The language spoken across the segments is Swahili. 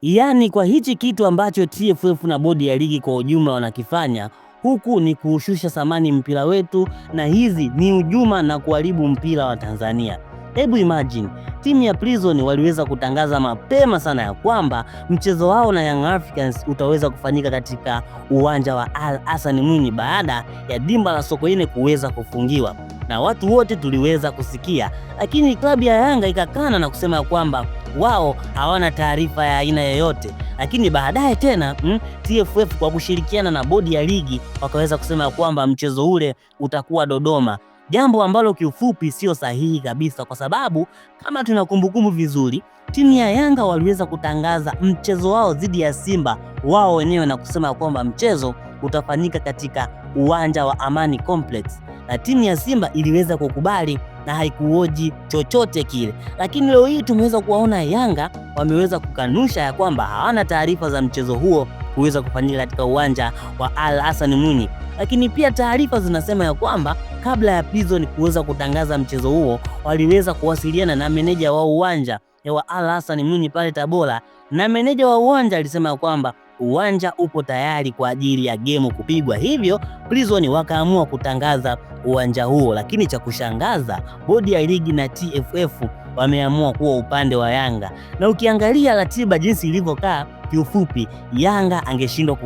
Yaani kwa hichi kitu ambacho TFF na bodi ya ligi kwa ujumla wanakifanya, huku ni kuushusha thamani mpira wetu, na hizi ni hujuma na kuharibu mpira wa Tanzania. Hebu imagine, timu ya Prison waliweza kutangaza mapema sana ya kwamba mchezo wao na Young Africans utaweza kufanyika katika uwanja wa Al Hassan Mwinyi baada ya dimba la Sokoine kuweza kufungiwa, na watu wote tuliweza kusikia, lakini klabu ya Yanga ikakana na kusema kwamba wao hawana taarifa ya aina yoyote. Lakini baadaye tena TFF kwa kushirikiana na bodi ya ligi wakaweza kusema kwamba mchezo ule utakuwa Dodoma, jambo ambalo kiufupi sio sahihi kabisa, kwa sababu kama tunakumbukumbu vizuri, timu ya Yanga waliweza kutangaza mchezo wao dhidi ya Simba wao wenyewe na kusema kwamba mchezo utafanyika katika uwanja wa Amani Complex, na timu ya Simba iliweza kukubali na haikuoji chochote kile. Lakini leo hii tumeweza kuwaona Yanga wameweza kukanusha ya kwamba hawana taarifa za mchezo huo kuweza kufanyika katika uwanja wa Al Hassan Mwinyi. Lakini pia taarifa zinasema ya kwamba kabla ya Prison kuweza kutangaza mchezo huo, waliweza kuwasiliana na meneja wa uwanja wa Al Hassan Mwinyi pale Tabora, na meneja wa uwanja alisema ya kwamba uwanja upo tayari kwa ajili ya gemu kupigwa, hivyo Prison wakaamua kutangaza uwanja huo. Lakini cha kushangaza, bodi ya ligi na TFF wameamua kuwa upande wa Yanga, na ukiangalia ratiba jinsi ilivyokaa, kiufupi Yanga angeshindwa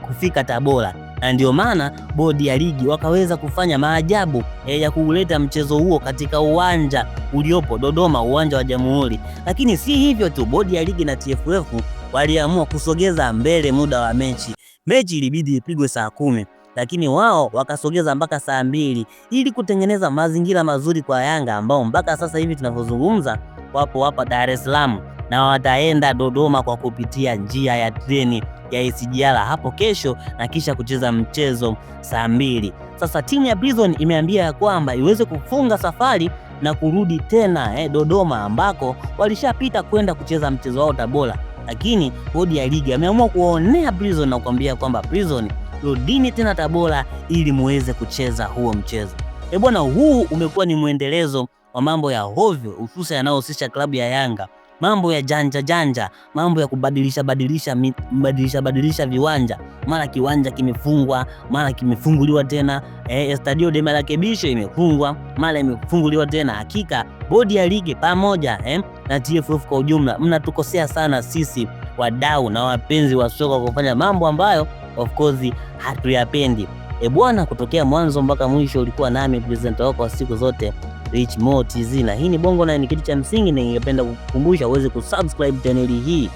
kufika Tabora, na ndio maana bodi ya ligi wakaweza kufanya maajabu ya kuleta mchezo huo katika uwanja uliopo Dodoma, uwanja wa Jamhuri. Lakini si hivyo tu, bodi ya ligi na TFF waliamua kusogeza mbele muda wa mechi. Mechi ilibidi ipigwe saa 10, lakini wao wakasogeza mpaka saa 2 ili kutengeneza mazingira mazuri kwa Yanga ambao mpaka sasa hivi tunavyozungumza wapo hapa Dar es Salaam na wataenda Dodoma kwa kupitia njia ya treni ya SGR hapo kesho na kisha kucheza mchezo saa 2. Sasa timu ya Prison imeambia ya kwamba iweze kufunga safari na kurudi tena Dodoma ambako walishapita kwenda kucheza mchezo wao Tabora, lakini bodi ya ligi ameamua kuonea Prison na kuambia kwamba Prison, rudini tena Tabora ili muweze kucheza huo mchezo. Bwana, huu umekuwa ni muendelezo wa mambo ya hovyo, hususa yanayohusisha klabu ya Yanga, mambo ya janja, mambo ya kubadilisha viwanja, mara kiwanja kimefungwa, mara kimefunguliwa tena, Estadio de Marekebisho imefungwa, mara imefunguliwa tena. Hakika bodi ya ligi pamoja na TFF kwa ujumla mnatukosea sana sisi wadau na wapenzi wa soka kufanya mambo ambayo of course hatuyapendi. Bwana, kutokea mwanzo mpaka mwisho ulikuwa nami presenter wako wa siku zote Rich Mo TZ, na hii ni Bongo 9, ni kitu cha msingi, na ningependa kukukumbusha uweze kusubscribe channel hii